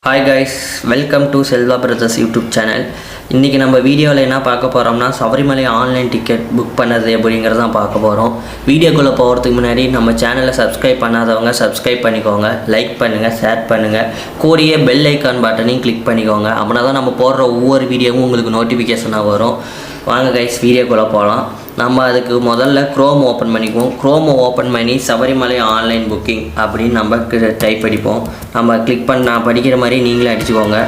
Hi guys, welcome to Selva brothers YouTube channel. இன்றைக்கி நம்ம வீடியோவில் என்ன பார்க்க போகிறோம்னா சபரிமலை ஆன்லைன் டிக்கெட் புக் பண்ணுறது அப்படிங்கிறது தான் பார்க்க போகிறோம். வீடியோக்குள்ளே போகிறதுக்கு முன்னாடி நம்ம சேனலை சப்ஸ்கிரைப் பண்ணாதவங்க சப்ஸ்கிரைப் பண்ணிக்கோங்க, லைக் பண்ணுங்கள், ஷேர் பண்ணுங்கள், கூடயே பெல் ஐக்கான் பட்டனையும் கிளிக் பண்ணிக்கோங்க. அப்படின்னா தான் நம்ம போடுற ஒவ்வொரு வீடியோவும் உங்களுக்கு நோட்டிஃபிகேஷனாக வரும். வாங்க கைஸ், வீடியோக்குள்ளே போகலாம். நம்ம அதுக்கு முதல்ல க்ரோம் ஓப்பன் பண்ணிக்குவோம். க்ரோமை ஓப்பன் பண்ணி சபரிமலை ஆன்லைன் புக்கிங் அப்படின்னு நம்ம டைப் அடிப்போம். நம்ம கிளிக் பண்ண நான் படிக்கிற மாதிரி நீங்களே அடிச்சுக்கோங்க.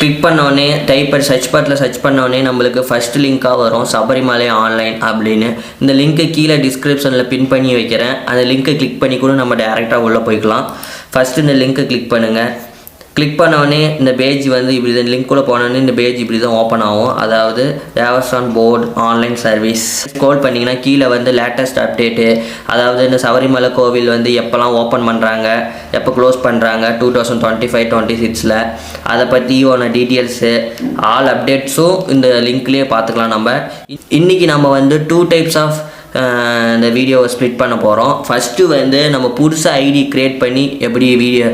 கிளிக் பண்ணோடனே சர்ச் பாட்டில் சர்ச் பண்ணோடனே நம்மளுக்கு ஃபஸ்ட் லிங்காக வரும் சபரிமலை ஆன்லைன் அப்படின்னு. இந்த லிங்க்கு கீழே டிஸ்கிரிப்ஷனில் பின் பண்ணி வைக்கிறேன். அந்த லிங்க்கை கிளிக் பண்ணி கூட நம்ம டேரெக்டாக உள்ளே போய்க்கலாம். ஃபஸ்ட்டு இந்த லிங்க்கை கிளிக் பண்ணுங்கள். கிளிக் பண்ணோடனே இந்த பேஜ் வந்து இப்படி தான், லிங்க்குள்ளே போனோடனே இந்த பேஜ் இப்படி தான் ஓப்பன் ஆகும். அதாவது தேவஸ்தான் போர்டு ஆன்லைன் சர்வீஸ். ஸ்க்ரோல் பண்ணிங்கன்னா கீழே வந்து லேட்டஸ்ட் அப்டேட்டு, அதாவது இந்த சபரிமலை கோவில் வந்து எப்போல்லாம் ஓப்பன் பண்ணுறாங்க, எப்போ க்ளோஸ் பண்ணுறாங்க 2025-26 அதை பற்றியான டீட்டெயில்ஸு ஆல் அப்டேட்ஸும் இந்த லிங்க்லேயே பார்த்துக்கலாம். நம்ம இன்றைக்கி நம்ம வந்து 2 டைப்ஸ் ஆஃப் இந்த வீடியோவை ஸ்ப்ளிட் பண்ண போகிறோம். ஃபஸ்ட்டு வந்து நம்ம புதுசாக ஐடி க்ரியேட் பண்ணி எப்படி வீடியோ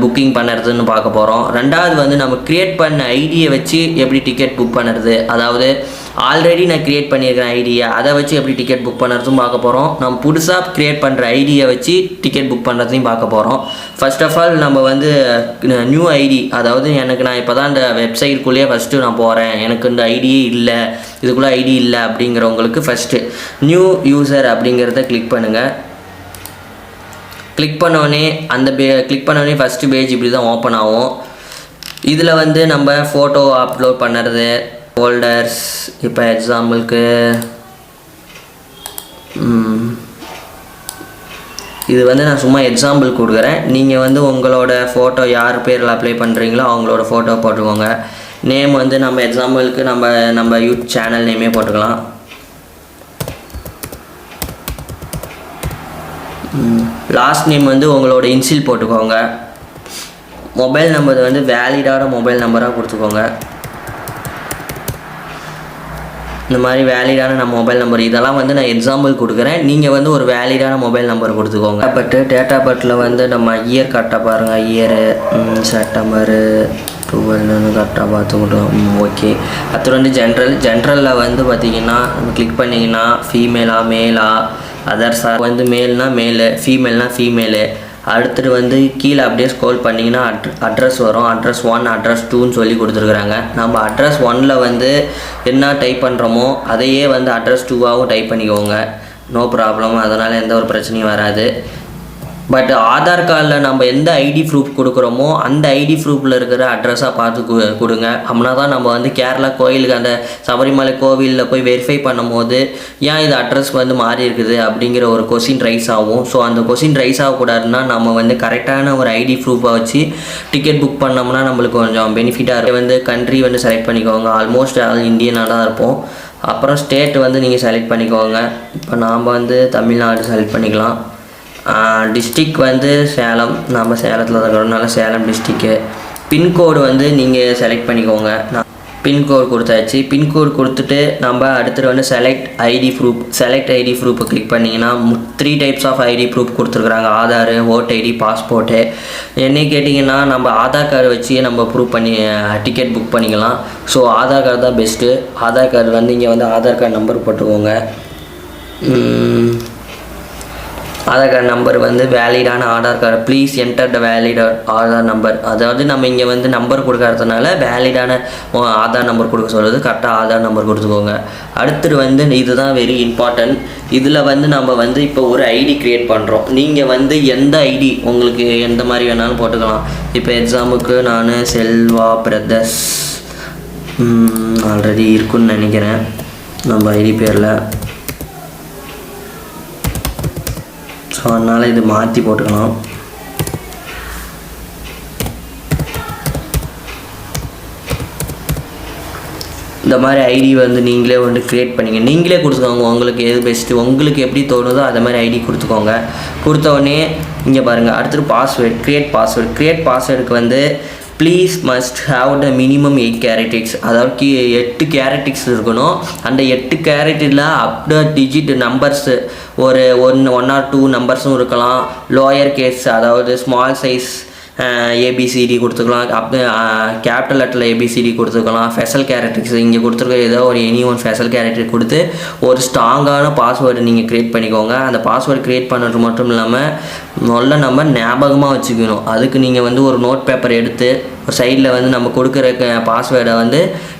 புக்கிங் பண்ணுறதுன்னு பார்க்க போகிறோம். ரெண்டாவது வந்து நம்ம க்ரியேட் பண்ண ஐடியை வச்சு எப்படி டிக்கெட் புக் பண்ணுறது, அதாவது ஆல்ரெடி நான் க்ரியேட் பண்ணியிருக்கிறேன் ஐடியை, அதை வச்சு எப்படி டிக்கெட் புக் பண்ணுறதும் பார்க்க போகிறோம். நம்ம புதுசாக க்ரியேட் பண்ணுற ஐடியை வச்சு டிக்கெட் புக் பண்ணுறதையும் பார்க்க போகிறோம். ஃபர்ஸ்ட் ஆஃப் ஆல் நம்ம வந்து நியூ ஐடி, அதாவது நான் இப்போ தான் இந்த வெப்சைட்குள்ளேயே ஃபஸ்ட்டு நான் போகிறேன், எனக்கு இந்த ஐடியே இல்லை, இதுக்குள்ளே ஐடி இல்லை அப்படிங்கிறவங்களுக்கு ஃபஸ்ட்டு நியூ யூசர் அப்படிங்கிறத கிளிக் பண்ணுங்கள். கிளிக் பண்ணோடனே கிளிக் பண்ணோடனே ஃபஸ்ட்டு பேஜ் இப்படி தான் ஓப்பன் ஆகும். இதில் வந்து நம்ம ஃபோட்டோ அப்லோட் பண்ணுறது, ஃபோல்டர்ஸ், இப்போ எக்ஸாம்பிளுக்கு இது வந்து நான் சும்மா எக்ஸாம்பிள் கொடுக்குறேன். நீங்கள் வந்து உங்களோட ஃபோட்டோ யார் பேரில் அப்ளை பண்ணுறீங்களோ அவங்களோட ஃபோட்டோ போட்டுக்கோங்க. நேம் வந்து நம்ம எக்ஸாம்பிளுக்கு நம்ம யூடியூப் சேனல் நேமே போட்டுக்கலாம். லாஸ்ட் நேம் வந்து உங்களோட இன்சில் போட்டுக்கோங்க. மொபைல் நம்பர் வந்து வேலிடான மொபைல் நம்பராக கொடுத்துக்கோங்க. இந்த மாதிரி வேலிடான நம்ம மொபைல் நம்பர், இதெல்லாம் வந்து நான் எக்ஸாம்பிள் கொடுக்குறேன். நீங்கள் வந்து ஒரு வேலிடான மொபைல் நம்பர் கொடுத்துக்கோங்க. டேட்டா பட்டில் வந்து நம்ம இயர் கரெக்டாக பாருங்கள். இயரு, செப்டம்பரு 12 கரெக்டாக பார்த்துக்கிட்டோம். ஓகே. அடுத்து வந்து ஜென்ரலில் வந்து பார்த்திங்கன்னா நம்ம கிளிக் பண்ணிங்கன்னா ஃபீமேலா மேலா, அதர்ஸா வந்து மேல்னா மேலு, ஃபீமேல்னா ஃபீமேலு. அடுத்துட்டு வந்து கீழே அப்படியே ஸ்க்ரோல் பண்ணிங்கன்னா அட்ரஸ் வரும். அட்ரஸ் 1, அட்ரஸ் 2ன்னு சொல்லி கொடுத்துருக்குறாங்க. நம்ம அட்ரஸ் 1ல் வந்து என்ன டைப் பண்ணுறோமோ அதையே வந்து அட்ரஸ் 2ஆகவும் டைப் பண்ணிக்கோங்க. நோ ப்ராப்ளம், அதனால் எந்த ஒரு பிரச்சனையும் வராது. பட் ஆதார் கார்டில் நம்ம எந்த ஐடி ப்ரூஃப் கொடுக்குறோமோ அந்த ஐடி ப்ரூஃபில் இருக்கிற அட்ரஸாக பார்த்து கொடுங்க. அப்படின்னா தான் நம்ம வந்து கேரளா கோயிலுக்கு அந்த சபரிமலை கோவிலில் போய் வெரிஃபை பண்ணும் போது ஏன் இது அட்ரஸ் வந்து மாறி இருக்குது அப்படிங்கிற ஒரு கொஸ்டின் ரைஸ் ஆகும். ஸோ அந்த கொஸ்டின் ரைஸ் ஆகக்கூடாதுன்னா நம்ம வந்து கரெக்டான ஒரு ஐடி ப்ரூஃபை வச்சு டிக்கெட் புக் பண்ணோம்னா நம்மளுக்கு கொஞ்சம் பெனிஃபிட்டாக இருக்குது. வந்து கண்ட்ரி வந்து செலக்ட் பண்ணிக்கோங்க. ஆல்மோஸ்ட் ஆல் இந்தியனாக தான் இருப்போம். அப்புறம் ஸ்டேட் வந்து நீங்கள் செலக்ட் பண்ணிக்கோங்க. இப்போ நாம் வந்து தமிழ்நாடு செலக்ட் பண்ணிக்கலாம். டிஸ்ட்ரிக் வந்து சேலம், நம்ம சேலத்தில் இருக்கிறதுனால சேலம் டிஸ்ட்ரிக்கு. பின்கோடு வந்து நீங்கள் செலக்ட் பண்ணிக்கோங்க. நான் பின்கோடு கொடுத்தாச்சு. பின்கோடு கொடுத்துட்டு நம்ம அடுத்தது வந்து செலக்ட் ஐடி ப்ரூஃபை கிளிக் பண்ணிங்கன்னா 3 டைப்ஸ் ஆஃப் ஐடி ப்ரூஃப் கொடுத்துருக்குறாங்க. Aadhaar, vote ID, passport. என்ன கேட்டிங்கன்னா நம்ம ஆதார் கார்டு வச்சு நம்ம ப்ரூஃப் பண்ணி டிக்கெட் புக் பண்ணிக்கலாம். ஸோ ஆதார் கார்டு தான் பெஸ்ட்டு. ஆதார் கார்டு வந்து இங்கே வந்து ஆதார் கார்டு நம்பர் போட்டுக்கோங்க. ஆதார் கார்டு நம்பர் வந்து வேலிடான Aadhaar card, please enter the valid Aadhaar number. அதாவது நம்ம இங்கே வந்து நம்பர் கொடுக்கறதுனால வேலிடான ஆதார் நம்பர் கொடுக்க சொல்லுது. கரெக்டாக ஆதார் நம்பர் கொடுத்துக்கோங்க. அடுத்தது வந்து இதுதான் வெரி இம்பார்ட்டன்ட். இதில் வந்து நம்ம வந்து இப்போ ஒரு ஐடி க்ரியேட் பண்ணுறோம். நீங்கள் வந்து எந்த ஐடி உங்களுக்கு எந்த மாதிரி வேணாலும் போட்டுக்கலாம். இப்போ எக்ஸாம்பிளுக்கு நான் செல்வா பிரதர்ஸ் ஆல்ரெடி இருக்குன்னு நினைக்கிறேன் நம்ம ஐடி பேரில். ஸோ அதனால் இது மாற்றி போட்டுக்கலாம். இந்த மாதிரி ஐடி வந்து நீங்களே வந்து க்ரியேட் பண்ணிங்க, நீங்களே கொடுத்துக்கோங்க. உங்களுக்கு எது பெஸ்ட்டு, உங்களுக்கு எப்படி தோணுதோ அது மாதிரி ஐடி கொடுத்துக்கோங்க. கொடுத்தோடனே இங்கே பாருங்கள். அடுத்தது பாஸ்வேர்டு, க்ரியேட் பாஸ்வேர்டுக்கு வந்து please must have the minimum 8 characters, அதாவது 8 கேரக்டர்ஸ் இருக்கணும். அந்த 8 கேரக்டரில் அப்ட டிஜிட் நம்பர்ஸு ஒரு ஒன் ஆர் 2 நம்பர்ஸும் இருக்கலாம். லோயர் கேஸ் அதாவது ஸ்மால் சைஸ் ஏபிசிடி கொடுத்துக்கலாம், கேபிட்டல் லெட்டரில் ஏபிசிடி கொடுத்துக்கலாம். ஸ்பெஷல் கேரக்டர்ஸ் இங்கே கொடுத்துருக்க ஏதோ ஒரு எனி ஒன் ஸ்பெஷல் கேரக்டர் கொடுத்து ஒரு ஸ்ட்ராங்கான பாஸ்வேர்டு நீங்கள் க்ரியேட் பண்ணிக்கோங்க. அந்த பாஸ்வேர்டு க்ரியேட் பண்ணுறது மட்டும் இல்லாமல் முதல்ல நம்ம ஞாபகமாக வச்சுக்கணும். அதுக்கு நீங்கள் வந்து ஒரு நோட் பேப்பர் எடுத்து ஒரு சைடில் வந்து நம்ம கொடுக்குற பாஸ்வேர்டை வந்து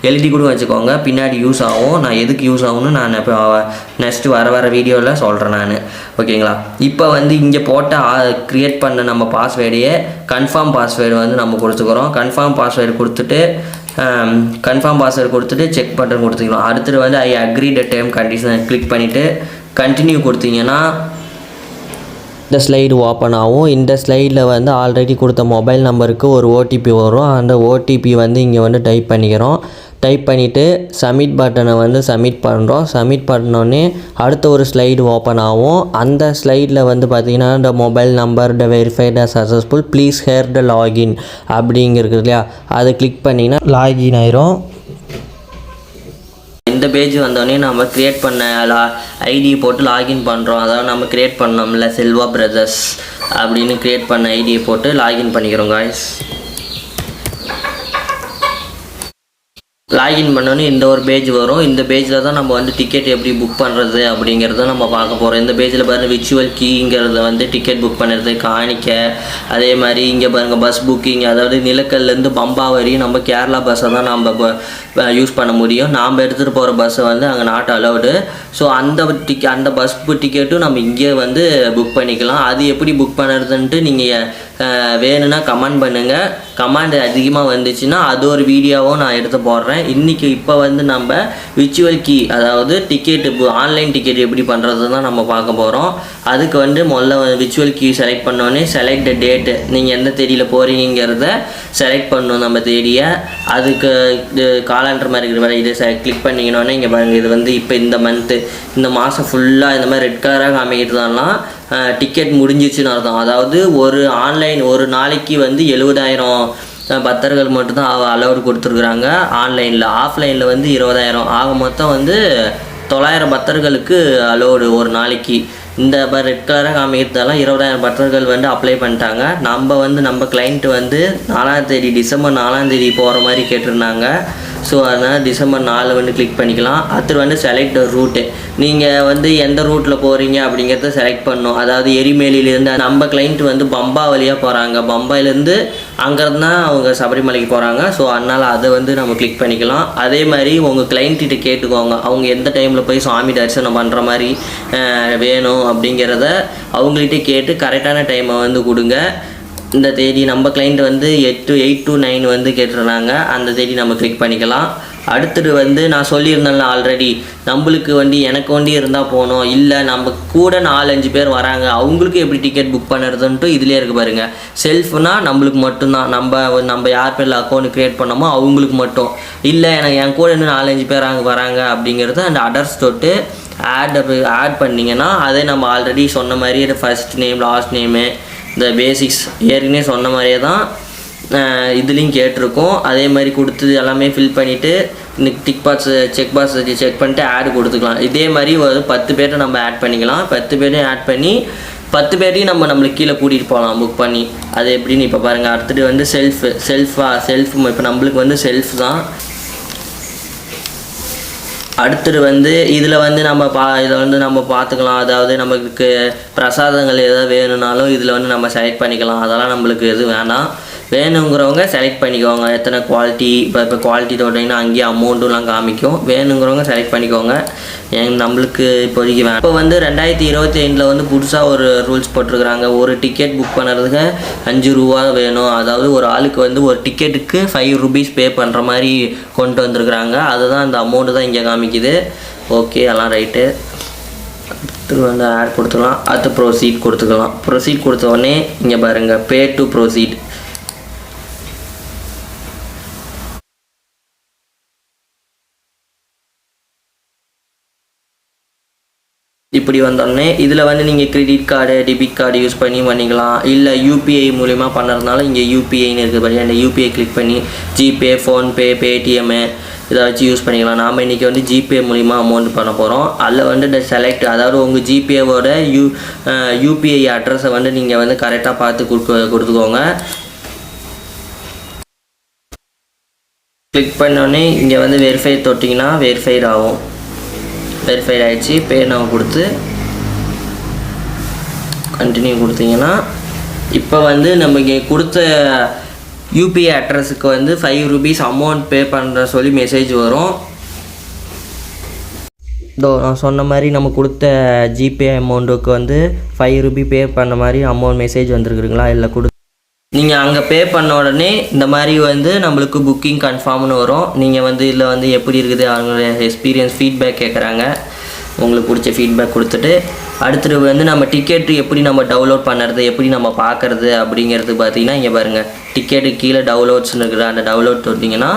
எழுதி கூட வச்சுக்கோங்க. பின்னாடி யூஸ் ஆகும். நான் எதுக்கு யூஸ் ஆகும்னு நான் இப்போ நெக்ஸ்ட்டு வர வீடியோவில் சொல்கிறேன் நான். ஓகேங்களா? இப்போ வந்து இங்கே போட்ட க்ரியேட் பண்ண நம்ம பாஸ்வேர்டையே கன்ஃபார்ம் பாஸ்வேர்டு வந்து நம்ம கொடுத்துக்கிறோம். கன்ஃபார்ம் பாஸ்வேர்டு கொடுத்துட்டு செக் பட்டன் கொடுத்துக்கலாம். அடுத்தது வந்து ஐ அக்ரி த டேர்ம் கண்டிஷனை கிளிக் பண்ணிவிட்டு கண்டினியூ கொடுத்தீங்கன்னா இந்த ஸ்லைடு ஓப்பன் ஆகும். இந்த ஸ்லைடில் வந்து ஆல்ரெடி கொடுத்த மொபைல் நம்பருக்கு ஒரு ஓடிபி வரும். அந்த ஓடிபி வந்து இங்கே வந்து டைப் பண்ணிக்கிறோம். டைப் பண்ணிவிட்டு சப்மிட் பட்டனை வந்து சப்மிட் பண்ணுறோம். சப்மிட் பண்ணோடனே அடுத்த ஒரு ஸ்லைடு ஓப்பன் ஆகும். அந்த ஸ்லைடில் வந்து பார்த்திங்கன்னா இந்த mobile number the verified successful please hair the login அப்படிங்கிறது இல்லையா, அதை கிளிக் பண்ணிங்கன்னா லாகின் ஆயிரும். இந்த பேஜ் வந்தோடனே நம்ம க்ரியேட் பண்ண ஐடி போட்டு லாகின் பண்ணுறோம். அதாவது நம்ம க்ரியேட் பண்ணோம்ல செல்வா பிரதர்ஸ் அப்படின்னு க்ரியேட் பண்ண ஐடியை போட்டு லாகின் பண்ணிக்கிறோம் காய்ஸ். லாகின் பண்ணோன்னே இந்த ஒரு பேஜ் வரும். இந்த பேஜில் தான் நம்ம வந்து டிக்கெட் எப்படி புக் பண்ணுறது அப்படிங்கிறத நம்ம பார்க்க போகிறோம். இந்த பேஜில் பாருங்கள் விர்ச்சுவல் கீங்கிறத வந்து டிக்கெட் புக் பண்ணுறது, காணிக்க, அதே மாதிரி இங்கே பாருங்கள் பஸ் புக்கிங், அதாவது நிலக்கல்லேருந்து பம்பா வரையும் நம்ம கேரளா பஸ்ஸை தான் நம்ம யூஸ் பண்ண முடியும். நாம் எடுத்துகிட்டு போகிற பஸ்ஸை வந்து அங்கே நாட் அலௌடு. ஸோ அந்த பஸ் டிக்கெட்டும் நம்ம இங்கே வந்து புக் பண்ணிக்கலாம். அது எப்படி புக் பண்ணுறதுன்ட்டு நீங்கள் வேணும்னா கமெண்ட் பண்ணுங்கள். கமெண்ட் அதிகமாக வந்துச்சுன்னா அது ஒரு வீடியோவும் நான் எடுத்து போடுறேன். இன்றைக்கி இப்போ வந்து நம்ம விர்ச்சுவல் கீ அதாவது டிக்கெட்டு ஆன்லைன் டிக்கெட் எப்படி பண்ணுறது தான் நம்ம பார்க்க போகிறோம். அதுக்கு வந்து முதல்ல விர்ச்சுவல் கீ செலக்ட் பண்ணோன்னே செலக்ட் டேட்டு, நீங்கள் எந்த தேதியில் போகிறீங்கிறத செலக்ட் பண்ணணும் நம்ம தேதியை. அதுக்கு இது காலண்டர் மாதிரி இருக்கிற இதை கிளிக் பண்ணிக்கணுன்னே இங்கே பாருங்கள், இது வந்து இப்போ இந்த மந்த்து இந்த மாதம் ஃபுல்லாக இந்த மாதிரி ரெட் கலராக காமிக்கிறதுனா டிக்கெட் முடிஞ்சிச்சுன்னு அர்த்தம். அதாவது ஒரு நாளைக்கு வந்து 70,000 பக்தர்கள் மட்டும்தான் அலௌடு கொடுத்துருக்குறாங்க ஆன்லைனில். ஆஃப்லைனில் வந்து 20,000 ஆக மொத்தம் வந்து 900 பக்தர்களுக்கு அலௌடு ஒரு நாளைக்கு. இந்த ரெட் கலராக காமிக்கிறதால 20,000 பக்தர்கள் வந்து அப்ளை பண்ணிட்டாங்க. நம்ம கிளைண்ட் வந்து 4ஆம் தேதி டிசம்பர் 4ஆம் தேதி போகிற மாதிரி கேட்டிருந்தாங்க. ஸோ அதனால் டிசம்பர் 4 வந்து கிளிக் பண்ணிக்கலாம். அடுத்து வந்து செலக்ட் ரூட்டு, நீங்கள் வந்து எந்த ரூட்டில் போகிறீங்க அப்படிங்கிறத செலக்ட் பண்ணணும். அதாவது எரிமேலியிலேருந்து நம்ம கிளைண்ட் வந்து பம்பா வழியாக போகிறாங்க, பம்பாயிலேருந்து அங்கேருந்து தான் அவங்க சபரிமலைக்கு போகிறாங்க. ஸோ அதனால் அதை வந்து நம்ம கிளிக் பண்ணிக்கலாம். அதே மாதிரி உங்கள் கிளைண்ட்டிட்ட கேட்டுக்கோங்க, அவங்க எந்த டைமில் போய் சாமி தரிசனம் பண்ணுற மாதிரி வேணும் அப்படிங்கிறத அவங்கள்ட்ட கேட்டு கரெக்டான டைமை வந்து கொடுங்க. இந்த தேதி நம்ம கிளைண்ட் வந்து 8 to 9 வந்து கேட்டுருந்தாங்க. அந்த தேதி நம்ம கிளிக் பண்ணிக்கலாம். அடுத்தது வந்து நான் சொல்லியிருந்தேன்ல ஆல்ரெடி, நம்மளுக்கு வந்து எனக்கு வண்டி இருந்தால் போகணும், இல்லை நம்ம கூட 4-5 பேர் வராங்க அவங்களுக்கு எப்படி டிக்கெட் புக் பண்ணுறதுன்ட்டு இதிலே இருக்குது பாருங்கள். செல்ஃப்னால் நம்மளுக்கு மட்டும்தான், நம்ம யார் பேரில் அக்கௌண்ட் க்ரியேட் பண்ணோமோ அவங்களுக்கு மட்டும். இல்லை எனக்கு என் கூட இன்னும் 4-5 பேர் அங்கே வராங்க அப்படிங்கிறது அந்த அடர்ஸ் தொட்டு ஆட் பண்ணிங்கன்னா அதே நம்ம ஆல்ரெடி சொன்ன மாதிரி ஃபர்ஸ்ட் நேம் லாஸ்ட் நேமு இந்த பேசிக்ஸ் ஏற்கனவே சொன்ன மாதிரியே தான் இதுலேயும் கேட்டிருக்கோம். அதே மாதிரி கொடுத்து எல்லாமே ஃபில் பண்ணிவிட்டு இந்த செக் பாக்ஸ் செக் பண்ணிட்டு ஆட் கொடுத்துக்கலாம். இதே மாதிரி ஒரு 10 பேர்ட்ட நம்ம ஆட் பண்ணிக்கலாம். 10 பேர்ட்டையும் ஆட் பண்ணி 10 பேர்ட்டையும் நம்மளுக்கு கீழே கூட்டிகிட்டு போகலாம் புக் பண்ணி. அது எப்படின்னு இப்போ பாருங்கள். அடுத்தது வந்து செல்ஃப் இப்போ நம்மளுக்கு வந்து செல்ஃப் தான். அடுத்தது வந்து இதில் வந்து நம்ம பார்த்துக்கலாம். அதாவது நமக்கு பிரசாதங்கள் எதாவது வேணும்னாலும் இதில் வந்து நம்ம செலக்ட் பண்ணிக்கலாம். அதெல்லாம் நம்மளுக்கு எதுவும் வேணுங்கிறவங்க செலக்ட் பண்ணிக்கோங்க. எத்தனை குவாலிட்டி இப்போ குவாலிட்டி தொட்டிங்கன்னா அங்கேயே அமௌண்ட்டுலாம் காமிக்கும். வேணுங்கிறவங்க செலக்ட் பண்ணிக்கோங்க. நம்மளுக்கு இப்போதைக்கு இப்போ வந்து 2025 வந்து புதுசாக ஒரு ரூல்ஸ் போட்டிருக்கிறாங்க. ஒரு டிக்கெட் புக் பண்ணுறதுக்கு 5 ரூபா வேணும். அதாவது ஒரு ஆளுக்கு வந்து ஒரு டிக்கெட்டுக்கு 5 ரூபீஸ் பே பண்ணுற மாதிரி கொண்டு வந்திருக்கிறாங்க. அதுதான் அந்த அமௌண்ட்டு தான் இங்கே காமிக்குது. ஓகே, எல்லாம் ரைட்டு. அடுத்து வந்து ஆட் கொடுத்துக்கலாம். அடுத்து ப்ரொசீட் கொடுத்துக்கலாம். ப்ரொசீட் கொடுத்த உடனே இங்கே பாருங்கள் பே டு ப்ரொசீட். இப்படி வந்தோடனே இதில் வந்து நீங்கள் credit card debit card use பண்ணி பண்ணிக்கலாம். இல்லை யூபிஐ மூலிமா பண்ணுறதுனால இங்கே யூபிஐன்னு இருக்குது பாருங்கள். அந்த யூபிஐ கிளிக் பண்ணி ஜிபே, ஃபோன்பே, பேடிஎம்மு இதை வச்சு யூஸ் பண்ணிக்கலாம். நாம் இன்றைக்கி வந்து ஜிபே மூலிமா அமௌண்ட் பண்ண போகிறோம். அதில் வந்து இந்த செலக்ட், அதாவது உங்கள் ஜிபேவோட யூபிஐ அட்ரஸை வந்து நீங்கள் வந்து கரெக்டாக பார்த்து கொடுத்துக்கோங்க. கிளிக் பண்ணோடனே இங்கே வந்து வெரிஃபை தொட்டிங்கன்னா வெரிஃபைட் ஆகும். வெரிஃபைட் ஆகிடுச்சு. பேர் நம்ம கொடுத்து கண்டினியூ கொடுத்தீங்கன்னா இப்போ வந்து நம்ம இங்கே கொடுத்த யூபிஐ அட்ரஸுக்கு வந்து 5 rupees அமௌண்ட் பே பண்ணுற சொல்லி மெசேஜ் வரும். நான் சொன்ன மாதிரி நம்ம கொடுத்த ஜிபே அமௌண்ட்டுக்கு வந்து 5 rupees பே பண்ண மாதிரி அமௌண்ட் மெசேஜ் வந்துருக்குறீங்களா? இல்லை நீங்கள் அங்கே பே பண்ண உடனே இந்த மாதிரி வந்து நம்மளுக்கு புக்கிங் கன்ஃபார்ம்னு வரும். நீங்கள் வந்து இதில் வந்து எப்படி இருக்குது அவங்களுடைய எக்ஸ்பீரியன்ஸ் ஃபீட்பேக் கேட்குறாங்க. உங்களுக்கு பிடிச்ச ஃபீட்பேக் கொடுத்துட்டு அடுத்தது வந்து நம்ம டிக்கெட்டு எப்படி நம்ம டவுன்லோட் பண்ணுறது, எப்படி நம்ம பார்க்குறது அப்படிங்கிறது பார்த்தீங்கன்னா இங்கே பாருங்கள், டிக்கெட்டு கீழே டவுன்லோட்ஸ்னு இருக்கிற அந்த டவுன்லோட் தொட்டிங்கன்னா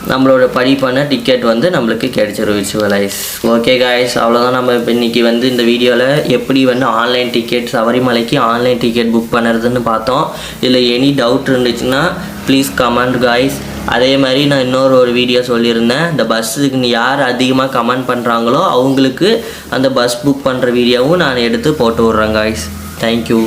நம்மளோட பண்ண டிக்கெட் வந்து நம்மளுக்கு கிடைச்சிரும் விசுவலைஸ். ஓகே காய்ஸ், அவ்வளோதான். நம்ம இப்போ இன்றைக்கி வந்து இந்த வீடியோவில் எப்படி வந்து ஆன்லைன் டிக்கெட் சபரிமலைக்கு ஆன்லைன் டிக்கெட் புக் பண்ணுறதுன்னு பார்த்தோம். இதில் எனி டவுட் இருந்துச்சுன்னா ப்ளீஸ் கமெண்ட் காய்ஸ். அதே மாதிரி நான் இன்னொரு வீடியோ சொல்லியிருந்தேன், இந்த பஸ்ஸுக்கு யார் அதிகமாக கமெண்ட் பண்ணுறாங்களோ அவங்களுக்கு அந்த பஸ் புக் பண்ணுற வீடியோவும் நான் எடுத்து போட்டு விட்றேன் காய்ஸ். தேங்க்யூ.